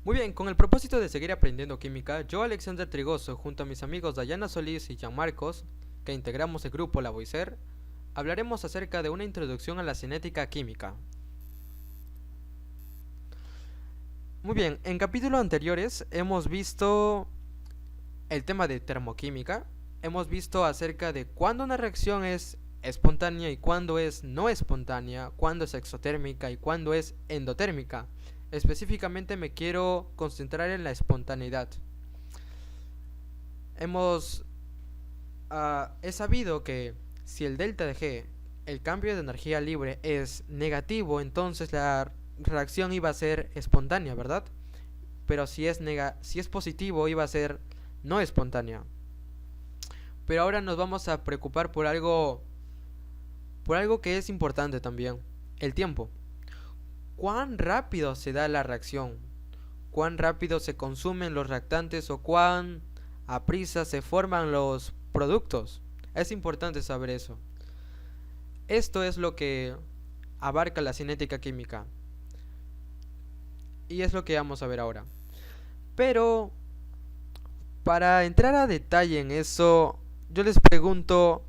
Muy bien, con el propósito de seguir aprendiendo química, yo, Alexander Trigoso, junto a mis amigos Dayana Solís y Jean Marcos, que integramos el grupo Lavoisier, hablaremos acerca de una introducción a la cinética química. Muy bien, en capítulos anteriores hemos visto el tema de termoquímica, hemos visto acerca de cuándo una reacción es espontánea y cuándo es no espontánea, cuándo es exotérmica y cuándo es endotérmica. Específicamente me quiero concentrar en la espontaneidad. Hemos He sabido que si el delta de G, el cambio de energía libre, es negativo, entonces la reacción iba a ser espontánea, ¿verdad? Pero si es positivo, iba a ser no espontánea. Pero ahora nos vamos a preocupar por algo que es importante también, el tiempo. ¿Cuán rápido se da la reacción? ¿Cuán rápido se consumen los reactantes o cuán a prisa se forman los productos? Es importante saber eso. Esto es lo que abarca la cinética química y es lo que vamos a ver ahora. Pero para entrar a detalle en eso, yo les pregunto,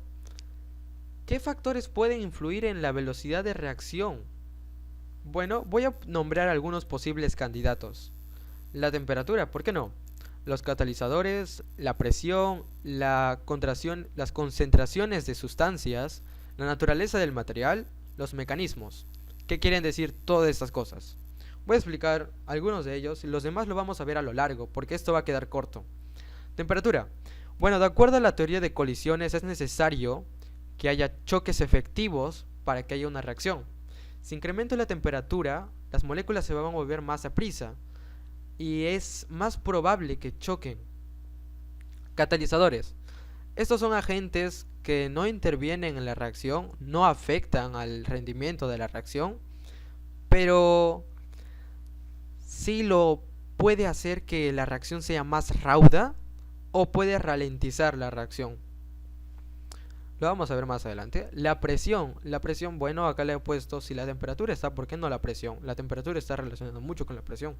¿qué factores pueden influir en la velocidad de reacción? Bueno, voy a nombrar algunos posibles candidatos. La temperatura, ¿por qué no? Los catalizadores, la presión, las concentraciones de sustancias, la naturaleza del material, los mecanismos. ¿Qué quieren decir todas estas cosas? Voy a explicar algunos de ellos y los demás lo vamos a ver a lo largo, porque esto va a quedar corto. Temperatura. Bueno, de acuerdo a la teoría de colisiones es necesario que haya choques efectivos para que haya una reacción. Si incremento la temperatura, las moléculas se van a mover más a prisa y es más probable que choquen. Catalizadores. Estos son agentes que no intervienen en la reacción, no afectan al rendimiento de la reacción, pero sí lo puede hacer que la reacción sea más rauda o puede ralentizar la reacción. Lo vamos a ver más adelante. La presión, bueno, acá le he puesto si la temperatura está, ¿por qué no la presión? La temperatura está relacionada mucho con la presión.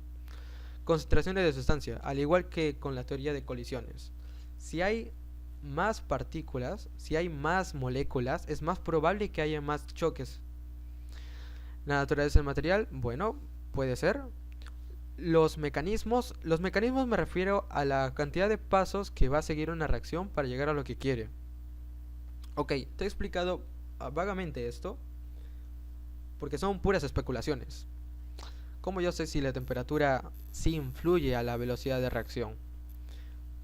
Concentraciones de sustancia, al igual que con la teoría de colisiones. Si hay más partículas, si hay más moléculas, es más probable que haya más choques. La naturaleza del material, bueno, puede ser. Los mecanismos me refiero a la cantidad de pasos que va a seguir una reacción para llegar a lo que quiere. Ok, te he explicado vagamente esto, porque son puras especulaciones. ¿Cómo yo sé si la temperatura sí influye a la velocidad de reacción?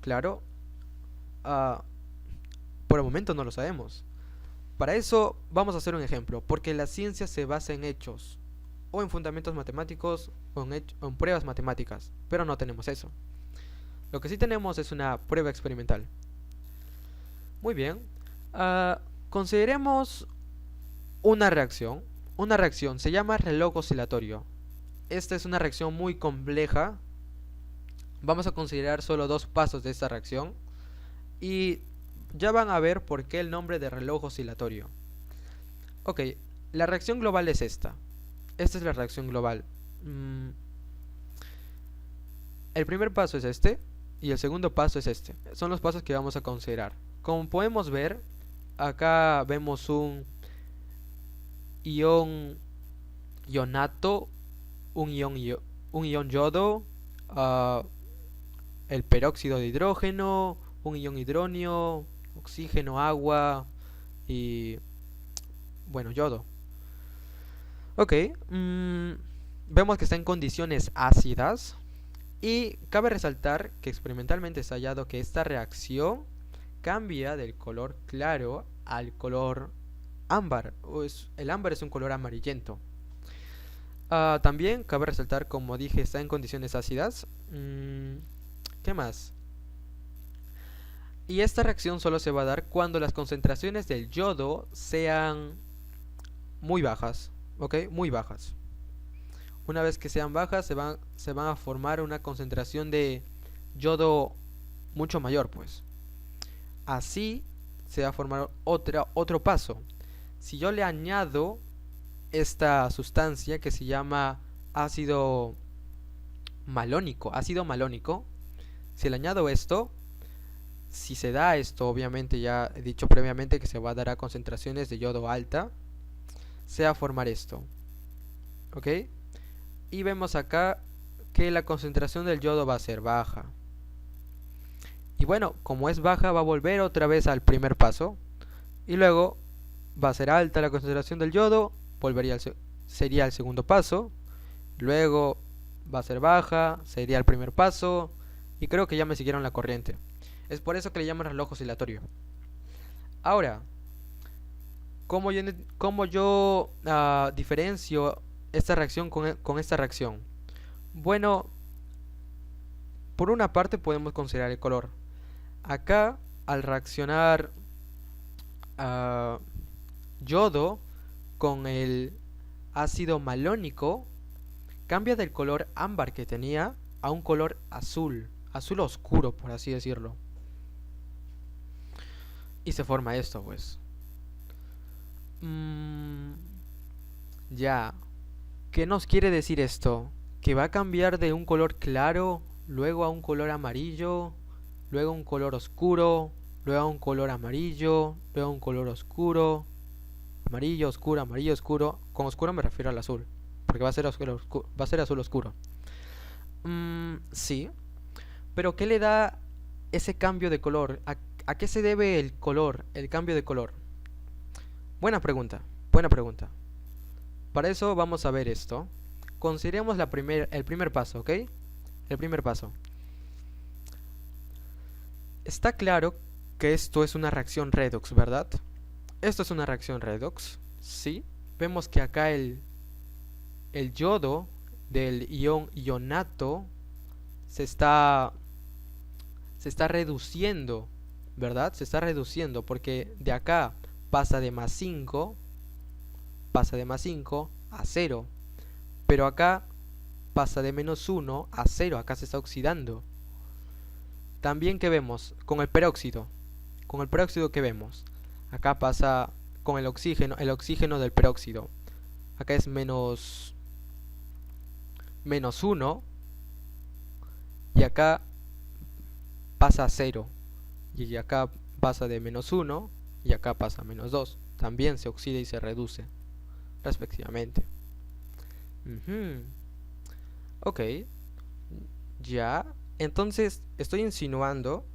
Claro, uh, por el momento no lo sabemos. Para eso vamos a hacer un ejemplo, porque la ciencia se basa en hechos, o en fundamentos matemáticos, o en pruebas matemáticas, pero no tenemos eso. Lo que sí tenemos es una prueba experimental. Muy bien, consideremos una reacción. Una reacción se llama reloj oscilatorio. Esta es una reacción muy compleja. Vamos a considerar solo dos pasos de esta reacción y ya van a ver por qué el nombre de reloj oscilatorio. Ok, la reacción global es esta. Esta es la reacción global. El primer paso es este y el segundo paso es este. Son los pasos que vamos a considerar. Como podemos ver, acá vemos un ionato, un ion yodo, el peróxido de hidrógeno, un ion hidronio, oxígeno, agua y, bueno, yodo. Ok, vemos que está en condiciones ácidas y cabe resaltar que experimentalmente se ha hallado que esta reacción cambia del color claro al color ámbar. El ámbar es un color amarillento. También cabe resaltar, como dije, está en condiciones ácidas. ¿Qué más? Y esta reacción solo se va a dar cuando las concentraciones del yodo sean muy bajas, ¿ok? Muy bajas. Una vez que sean bajas, se van a formar una concentración de yodo mucho mayor, pues. Así se va a formar otro paso. Si yo le añado esta sustancia que se llama ácido malónico, ácido malónico. Si le añado esto, si se da esto, obviamente ya he dicho previamente que se va a dar a concentraciones de yodo alta, se va a formar esto, ¿ok? Y vemos acá que la concentración del yodo va a ser baja. Y bueno, como es baja, va a volver otra vez al primer paso. Y luego va a ser alta la concentración del yodo, sería el segundo paso. Luego va a ser baja, sería el primer paso. Y creo que ya me siguieron la corriente. Es por eso que le llaman reloj oscilatorio. Ahora, ¿cómo yo diferencio esta reacción con esta reacción? Bueno, por una parte podemos considerar el color. Acá, al reaccionar yodo con el ácido malónico, cambia del color ámbar que tenía a un color azul, azul oscuro, por así decirlo. Y se forma esto, pues. Ya. ¿Qué nos quiere decir esto? Que va a cambiar de un color claro, luego a un color amarillo, luego a un color oscuro, luego a un color amarillo, luego a un color oscuro, amarillo oscuro, amarillo oscuro. Con oscuro me refiero al azul, porque va a ser azul oscuro. Sí, pero ¿qué le da ese cambio de color? ¿A qué se debe el color, el cambio de color? Buena pregunta, buena pregunta. Para eso vamos a ver esto. Consideremos el primer paso, ¿ok? El primer paso. Está claro que esto es una reacción redox, ¿verdad? Esto es una reacción redox, sí. Vemos que acá el yodo del ion ionato se está reduciendo, ¿verdad? Se está reduciendo porque de acá pasa de más 5 a 0. Pero acá pasa de menos 1 a 0, acá se está oxidando. También que vemos con el peróxido. Con el peróxido que vemos. Acá pasa con el oxígeno del peróxido. Acá es menos 1 y acá pasa a 0. Y acá pasa de menos 1 y acá pasa a menos 2. También se oxida y se reduce respectivamente. Ok, ya. Entonces estoy insinuando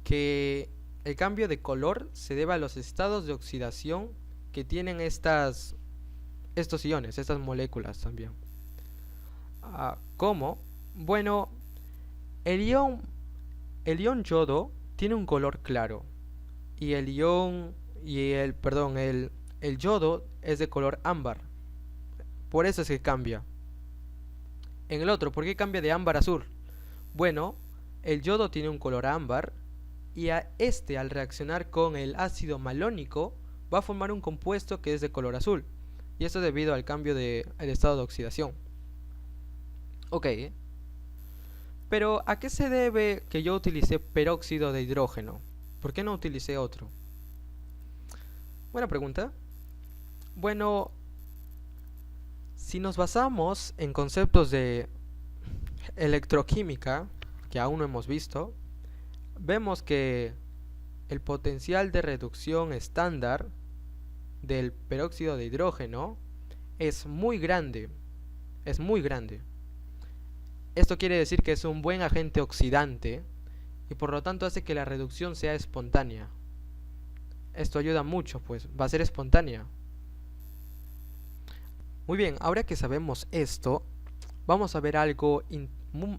que el cambio de color se debe a los estados de oxidación que tienen estos iones, estas moléculas también. ¿Cómo? Bueno, el ion yodo tiene un color claro y el yodo es de color ámbar. Por eso es que cambia. En el otro, ¿por qué cambia de ámbar a azul? Bueno, el yodo tiene un color ámbar y al reaccionar con el ácido malónico va a formar un compuesto que es de color azul. Y esto debido al cambio del estado de oxidación. Ok. Pero ¿a qué se debe que yo utilicé peróxido de hidrógeno? ¿Por qué no utilicé otro? Buena pregunta. Bueno, si nos basamos en conceptos de electroquímica, que aún no hemos visto, vemos que el potencial de reducción estándar del peróxido de hidrógeno es muy grande. Es muy grande. Esto quiere decir que es un buen agente oxidante y por lo tanto hace que la reducción sea espontánea. Esto ayuda mucho, pues va a ser espontánea. Muy bien, ahora que sabemos esto, vamos a ver algo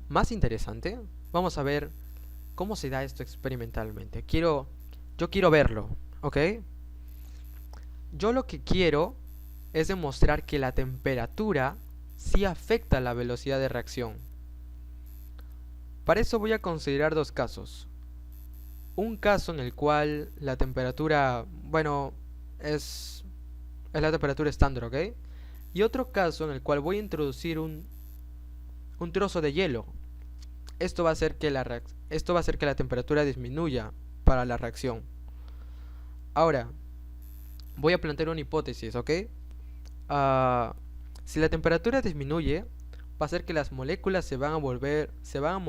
más interesante. Vamos a ver cómo se da esto experimentalmente. Yo quiero verlo, ¿ok? Yo lo que quiero es demostrar que la temperatura sí afecta la velocidad de reacción. Para eso voy a considerar dos casos. Un caso en el cual la temperatura, bueno, es la temperatura estándar, ¿ok? Y otro caso en el cual voy a introducir un trozo de hielo. Esto va a hacer que la temperatura disminuya para la reacción. Ahora, voy a plantear una hipótesis, ¿ok? Si la temperatura disminuye, va a hacer que las moléculas se van a mover, se van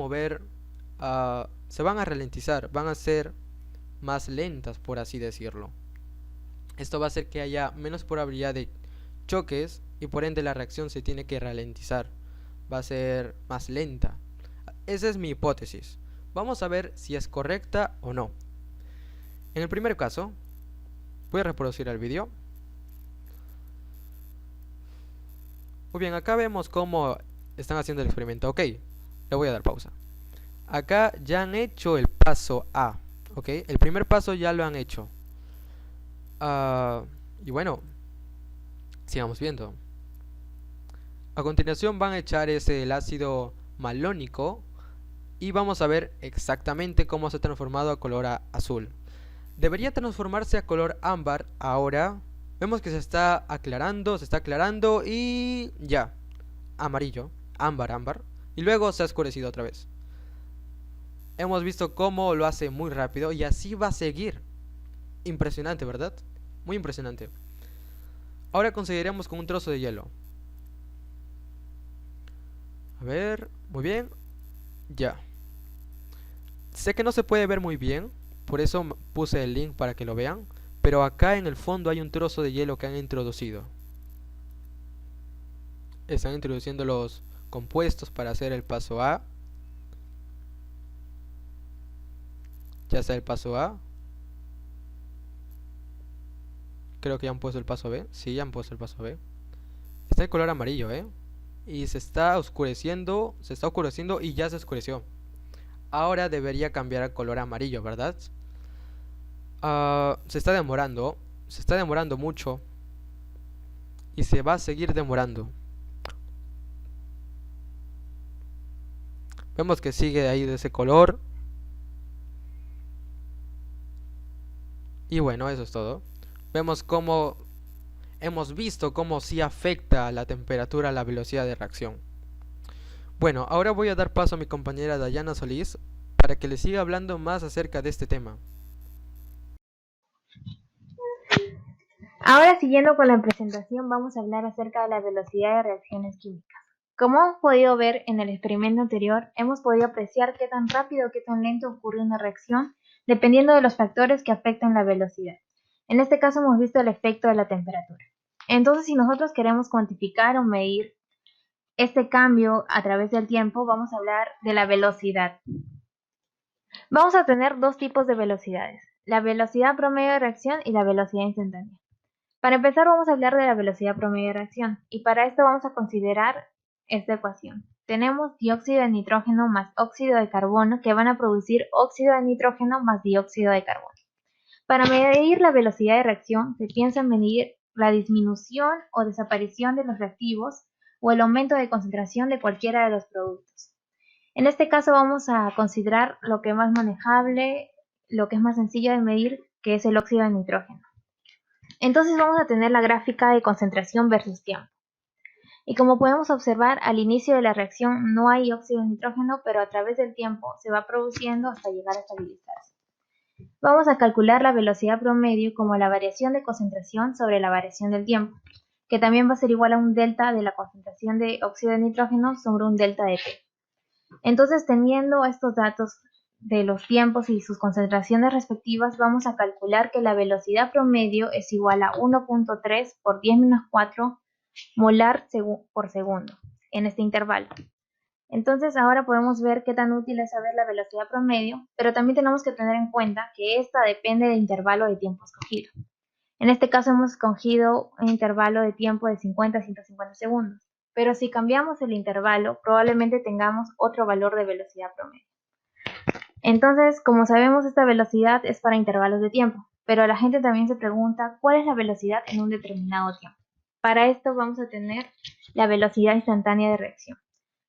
a ralentizar, van a ser más lentas, por así decirlo. Esto va a hacer que haya menos probabilidad de choques y por ende la reacción se tiene que ralentizar, va a ser más lenta. Esa es mi hipótesis. Vamos a ver si es correcta o no. En el primer caso, voy a reproducir el vídeo. Muy bien, acá vemos cómo están haciendo el experimento. Ok, le voy a dar pausa. Acá ya han hecho el paso A. Ok, el primer paso ya lo han hecho. Y bueno, sigamos viendo. A continuación van a echar el ácido malónico y vamos a ver exactamente cómo se ha transformado a color azul. Debería transformarse a color ámbar ahora. Vemos que se está aclarando y ya, amarillo, ámbar. Y luego se ha oscurecido otra vez. Hemos visto cómo lo hace muy rápido y así va a seguir. Impresionante, ¿verdad? Muy impresionante. Ahora conseguiremos con un trozo de hielo. A ver, muy bien. Ya. Sé que no se puede ver muy bien, por eso puse el link para que lo vean. Pero acá en el fondo hay un trozo de hielo que han introducido. Están introduciendo los compuestos para hacer el paso A. Ya está el paso A. Creo que ya han puesto el paso B. Sí, ya han puesto el paso B. Está el color amarillo, y se está oscureciendo y ya se oscureció. Ahora debería cambiar al color amarillo, ¿verdad? Se está demorando mucho y se va a seguir demorando. Vemos que sigue ahí de ese color. Y bueno, eso es todo. Hemos visto cómo sí afecta la temperatura a la velocidad de reacción. Bueno, ahora voy a dar paso a mi compañera Dayana Solís para que le siga hablando más acerca de este tema. Ahora, siguiendo con la presentación, vamos a hablar acerca de la velocidad de reacciones químicas. Como hemos podido ver en el experimento anterior, hemos podido apreciar qué tan rápido o qué tan lento ocurre una reacción dependiendo de los factores que afectan la velocidad. En este caso hemos visto el efecto de la temperatura. Entonces, si nosotros queremos cuantificar o medir este cambio a través del tiempo, vamos a hablar de la velocidad. Vamos a tener dos tipos de velocidades, la velocidad promedio de reacción y la velocidad instantánea. Para empezar vamos a hablar de la velocidad promedio de reacción y para esto vamos a considerar esta ecuación. Tenemos dióxido de nitrógeno más óxido de carbono que van a producir óxido de nitrógeno más dióxido de carbono. Para medir la velocidad de reacción se piensa en medir la disminución o desaparición de los reactivos o el aumento de concentración de cualquiera de los productos. En este caso vamos a considerar lo que es más manejable, lo que es más sencillo de medir, que es el óxido de nitrógeno. Entonces vamos a tener la gráfica de concentración versus tiempo. Y como podemos observar, al inicio de la reacción no hay óxido de nitrógeno, pero a través del tiempo se va produciendo hasta llegar a estabilizarse. Vamos a calcular la velocidad promedio como la variación de concentración sobre la variación del tiempo, que también va a ser igual a un delta de la concentración de óxido de nitrógeno sobre un delta de T. Entonces, teniendo estos datos de los tiempos y sus concentraciones respectivas, vamos a calcular que la velocidad promedio es igual a 1.3 por 10⁻⁴ molar por segundo en este intervalo. Entonces ahora podemos ver qué tan útil es saber la velocidad promedio, pero también tenemos que tener en cuenta que esta depende del intervalo de tiempo escogido. En este caso hemos escogido un intervalo de tiempo de 50 a 150 segundos, pero si cambiamos el intervalo probablemente tengamos otro valor de velocidad promedio. Entonces, como sabemos, esta velocidad es para intervalos de tiempo, pero la gente también se pregunta cuál es la velocidad en un determinado tiempo. Para esto vamos a tener la velocidad instantánea de reacción.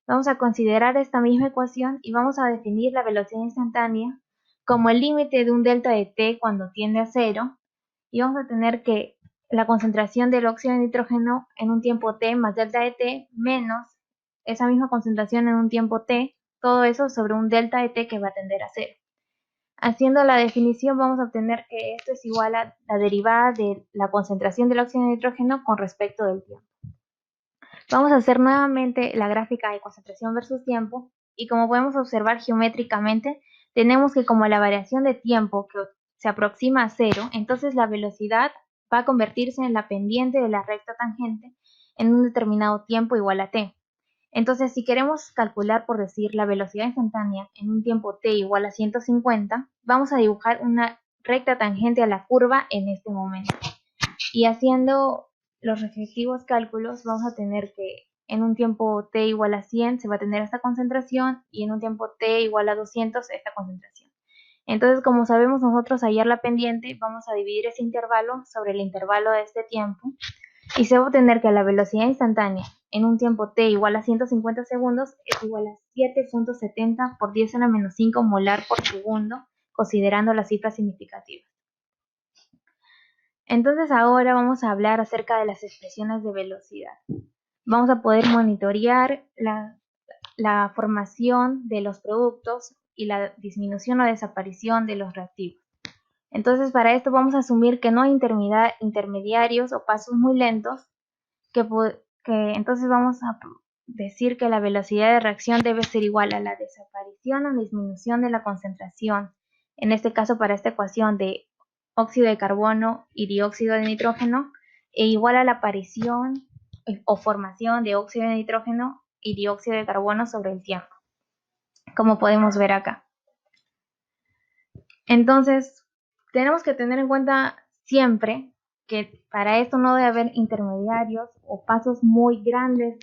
Vamos a considerar esta misma ecuación y vamos a definir la velocidad instantánea como el límite de un delta de T cuando tiende a 0, y vamos a tener que la concentración del óxido de nitrógeno en un tiempo T más delta de T menos esa misma concentración en un tiempo T, todo eso sobre un delta de T que va a tender a 0. Haciendo la definición vamos a obtener que esto es igual a la derivada de la concentración del óxido de nitrógeno con respecto del tiempo. Vamos a hacer nuevamente la gráfica de concentración versus tiempo y como podemos observar geométricamente, tenemos que como la variación de tiempo que se aproxima a cero, entonces la velocidad va a convertirse en la pendiente de la recta tangente en un determinado tiempo igual a t. Entonces, si queremos calcular, por decir, la velocidad instantánea en un tiempo t igual a 150, vamos a dibujar una recta tangente a la curva en este momento. Y haciendo los respectivos cálculos, vamos a tener que en un tiempo t igual a 100 se va a tener esta concentración y en un tiempo t igual a 200 esta concentración. Entonces, como sabemos nosotros hallar la pendiente, vamos a dividir ese intervalo sobre el intervalo de este tiempo y se va a obtener que la velocidad instantánea en un tiempo t igual a 150 segundos es igual a 7.70 por 10 a la menos 5 molar por segundo, considerando las cifras significativas. Entonces ahora vamos a hablar acerca de las expresiones de velocidad. Vamos a poder monitorear la formación de los productos y la disminución o desaparición de los reactivos. Entonces para esto vamos a asumir que no hay intermediarios o pasos muy lentos, que entonces vamos a decir que la velocidad de reacción debe ser igual a la desaparición o disminución de la concentración, en este caso para esta ecuación de óxido de carbono y dióxido de nitrógeno, e igual a la aparición o formación de óxido de nitrógeno y dióxido de carbono sobre el tiempo, como podemos ver acá. Entonces, tenemos que tener en cuenta siempre que para esto no debe haber intermediarios o pasos muy grandes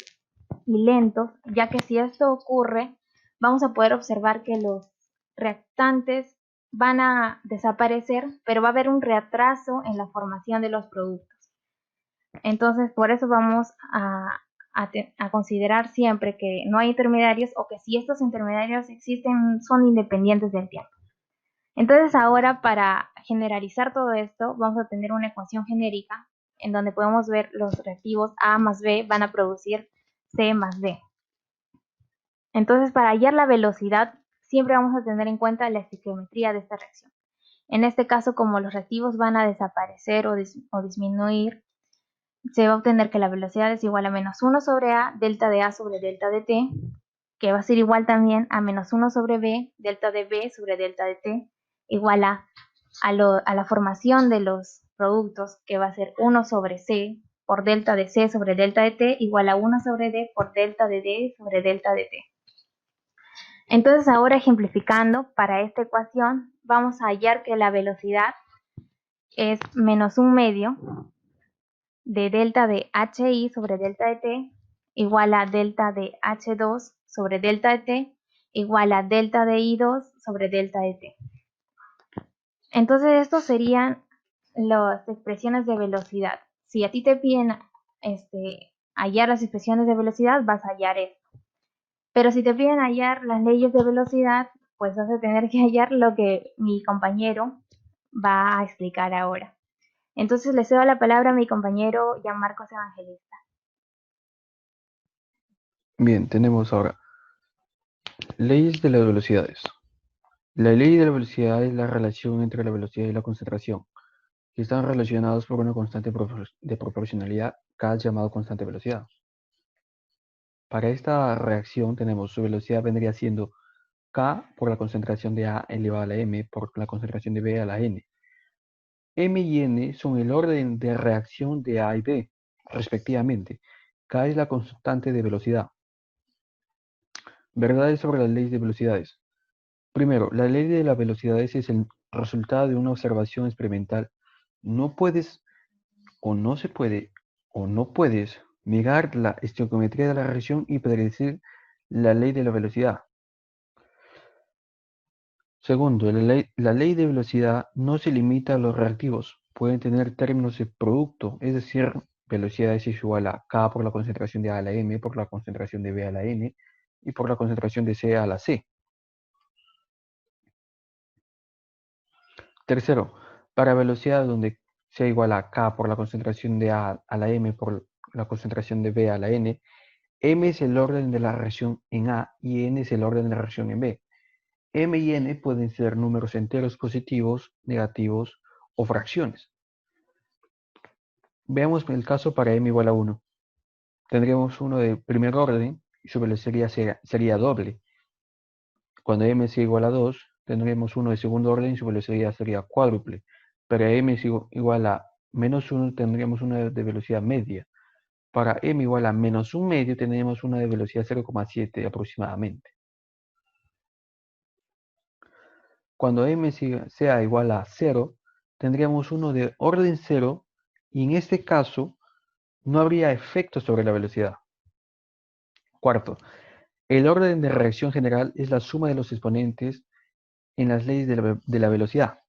y lentos, ya que si esto ocurre, vamos a poder observar que los reactantes van a desaparecer, pero va a haber un retraso en la formación de los productos. Entonces, por eso vamos a considerar siempre que no hay intermediarios o que si estos intermediarios existen, son independientes del tiempo. Entonces, ahora para generalizar todo esto, vamos a tener una ecuación genérica en donde podemos ver los reactivos A más B van a producir C más D. Entonces, para hallar la velocidad, siempre vamos a tener en cuenta la estequiometría de esta reacción. En este caso, como los reactivos van a desaparecer o disminuir, se va a obtener que la velocidad es igual a menos 1 sobre A, delta de A sobre delta de T, que va a ser igual también a menos 1 sobre B, delta de B sobre delta de T, igual a la formación de los productos, que va a ser 1 sobre C por delta de C sobre delta de T, igual a 1 sobre D por delta de D sobre delta de T. Entonces ahora ejemplificando para esta ecuación, vamos a hallar que la velocidad es menos 1 medio de delta de HI sobre delta de T igual a delta de H2 sobre delta de T igual a delta de I2 sobre delta de T. Entonces estos serían las expresiones de velocidad. Si a ti te piden hallar las expresiones de velocidad, vas a hallar esto. Pero si te piden hallar las leyes de velocidad, pues vas a tener que hallar lo que mi compañero va a explicar ahora. Entonces le cedo la palabra a mi compañero Gianmarcos Evangelista. Bien, tenemos ahora leyes de las velocidades. La ley de la velocidad es la relación entre la velocidad y la concentración, que están relacionados por una constante de proporcionalidad, K llamado constante de velocidad. Para esta reacción tenemos su velocidad vendría siendo K por la concentración de A elevado a la M por la concentración de B a la N. M y N son el orden de reacción de A y B, respectivamente. K es la constante de velocidad. Verdades sobre las leyes de velocidades. Primero, la ley de las velocidades es el resultado de una observación experimental. No puedes o no se puede o no puedes negar la estequiometría de la reacción y predecir la ley de la velocidad. Segundo, la ley de velocidad no se limita a los reactivos. Pueden tener términos de producto, es decir, velocidad es igual a K por la concentración de A a la M, por la concentración de B a la N y por la concentración de C a la C. Tercero, para velocidad donde sea igual a K por la concentración de A a la M por la concentración de B a la N, M es el orden de la reacción en A y N es el orden de la reacción en B. M y N pueden ser números enteros positivos, negativos o fracciones. Veamos el caso para M igual a 1. tendríamos uno de primer orden y su velocidad sería doble. Cuando m es igual a 2, tendríamos uno de segundo orden y su velocidad sería cuádruple. Para m es igual a menos 1, tendríamos una de velocidad media. Para m igual a menos 1 medio, tendríamos una de velocidad 0,7 aproximadamente. Cuando m sea igual a 0, tendríamos uno de orden 0 y en este caso no habría efecto sobre la velocidad. Cuarto, el orden de reacción general es la suma de los exponentes en las leyes de la velocidad.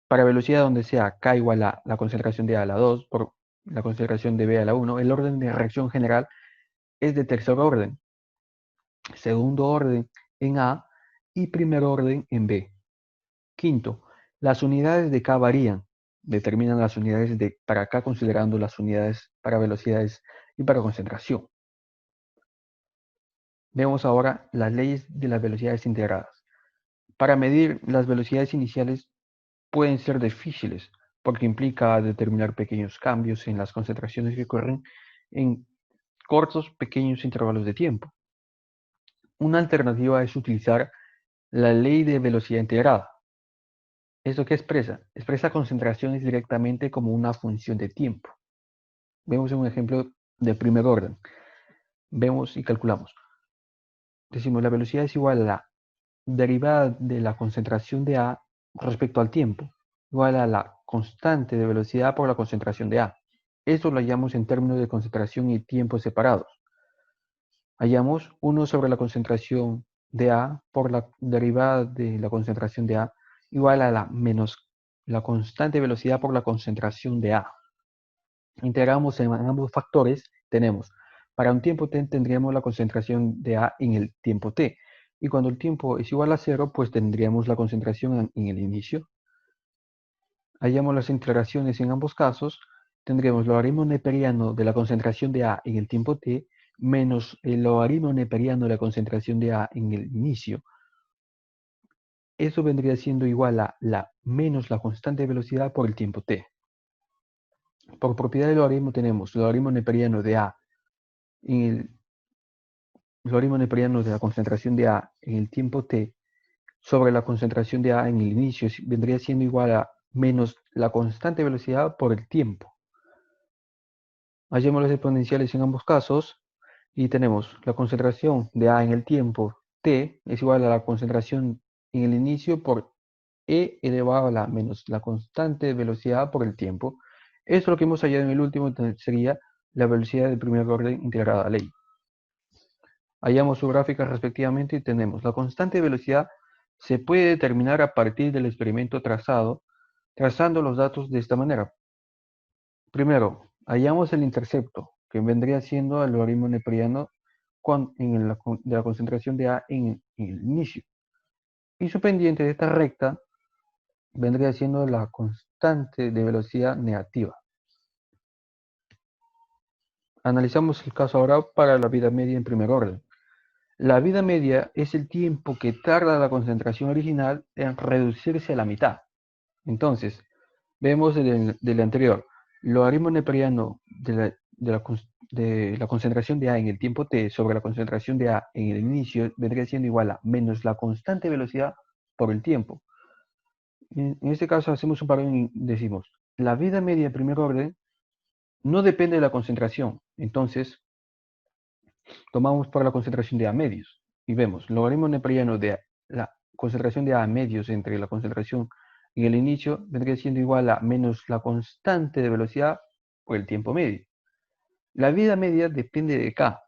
Para velocidad donde sea k igual a la concentración de A a la 2 por la concentración de B a la 1, el orden de reacción general es de tercer orden, segundo orden en A y primer orden en B. Quinto, las unidades de K varían. Determinan las unidades para K considerando las unidades para velocidades y para concentración. Vemos ahora las leyes de las velocidades integradas. Para medir las velocidades iniciales pueden ser difíciles porque implica determinar pequeños cambios en las concentraciones que ocurren en cortos, pequeños intervalos de tiempo. Una alternativa es utilizar la ley de velocidad integrada. ¿Esto qué expresa? Expresa concentraciones directamente como una función de tiempo. Vemos un ejemplo de primer orden. Vemos y calculamos. Decimos la velocidad es igual a la derivada de la concentración de A respecto al tiempo, igual a la constante de velocidad por la concentración de A. Esto lo hallamos en términos de concentración y tiempo separados. Hallamos 1 sobre la concentración de A por la derivada de la concentración de A igual a la menos la constante de velocidad por la concentración de A. Integramos en ambos factores, tenemos para un tiempo t tendríamos la concentración de A en el tiempo t. Y cuando el tiempo es igual a 0, pues tendríamos la concentración en el inicio. Hallamos las integraciones en ambos casos, tendremos el logaritmo neperiano de la concentración de A en el tiempo t menos el logaritmo neperiano de la concentración de A en el inicio. Eso vendría siendo igual a menos la constante de velocidad por el tiempo t. Por propiedad del logaritmo tenemos el logaritmo neperiano de A en el logaritmo neperiano de la concentración de A en el tiempo t sobre la concentración de A en el inicio vendría siendo igual a menos la constante de velocidad por el tiempo. Hallemos las exponenciales en ambos casos y tenemos la concentración de A en el tiempo t es igual a la concentración en el inicio por e elevado a la menos la constante de velocidad por el tiempo. Eso es lo que hemos hallado en el último, sería la velocidad del primer orden integrada a ley. Hallamos su gráfica respectivamente y tenemos la constante de velocidad se puede determinar a partir del experimento trazando los datos de esta manera. Primero, hallamos el intercepto, que vendría siendo el logaritmo neperiano de la concentración de A en el inicio. Y su pendiente de esta recta vendría siendo la constante de velocidad negativa. Analizamos el caso ahora para la vida media en primer orden. La vida media es el tiempo que tarda la concentración original en reducirse a la mitad. Entonces, vemos del anterior, logaritmo neperiano de la concentración de A en el tiempo t sobre la concentración de A en el inicio vendría siendo igual a menos la constante velocidad por el tiempo. En este caso hacemos un parón y decimos, la vida media en primer orden no depende de la concentración. Entonces, tomamos para la concentración de A medios y vemos logaritmo neperiano de la concentración de A medios entre la concentración en el inicio vendría siendo igual a menos la constante de velocidad por el tiempo medio. La vida media depende de K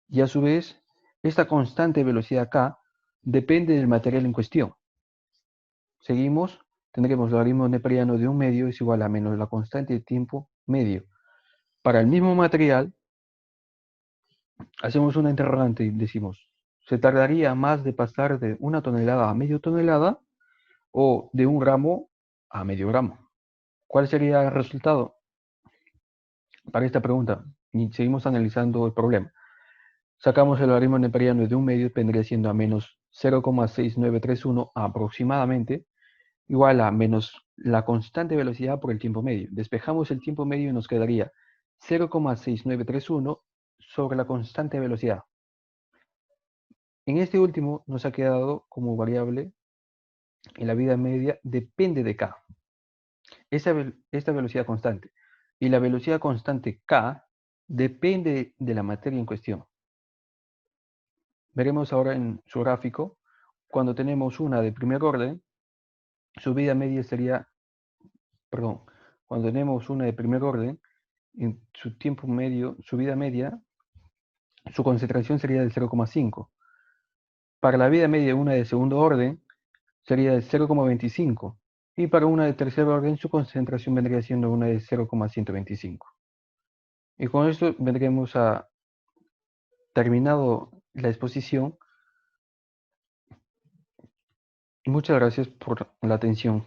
y a su vez esta constante de velocidad K depende del material en cuestión. Seguimos, tendremos logaritmo neperiano de un medio es igual a menos la constante de tiempo medio. Para el mismo material, hacemos una interrogante y decimos, ¿se tardaría más de pasar de 1 tonelada a medio tonelada o de 1 gramo a medio gramo? ¿Cuál sería el resultado para esta pregunta? Y seguimos analizando el problema. Sacamos el logaritmo neperiano de un medio, vendría siendo a menos 0,6931 aproximadamente, igual a menos la constante velocidad por el tiempo medio. Despejamos el tiempo medio y nos quedaría 0,6931 sobre la constante de velocidad. En este último nos ha quedado como variable en la vida media depende de k. Esta velocidad constante. Y la velocidad constante k depende de la materia en cuestión. Veremos ahora en su gráfico, cuando tenemos una de primer orden, su vida media sería, perdón, cuando tenemos una de primer orden, en su tiempo medio, su vida media, su concentración sería del 0,5. Para la vida media de una de segundo orden, sería de 0,25. Y para una de tercer orden, su concentración vendría siendo una de 0,125. Y con esto vendremos a terminado la exposición. Muchas gracias por la atención.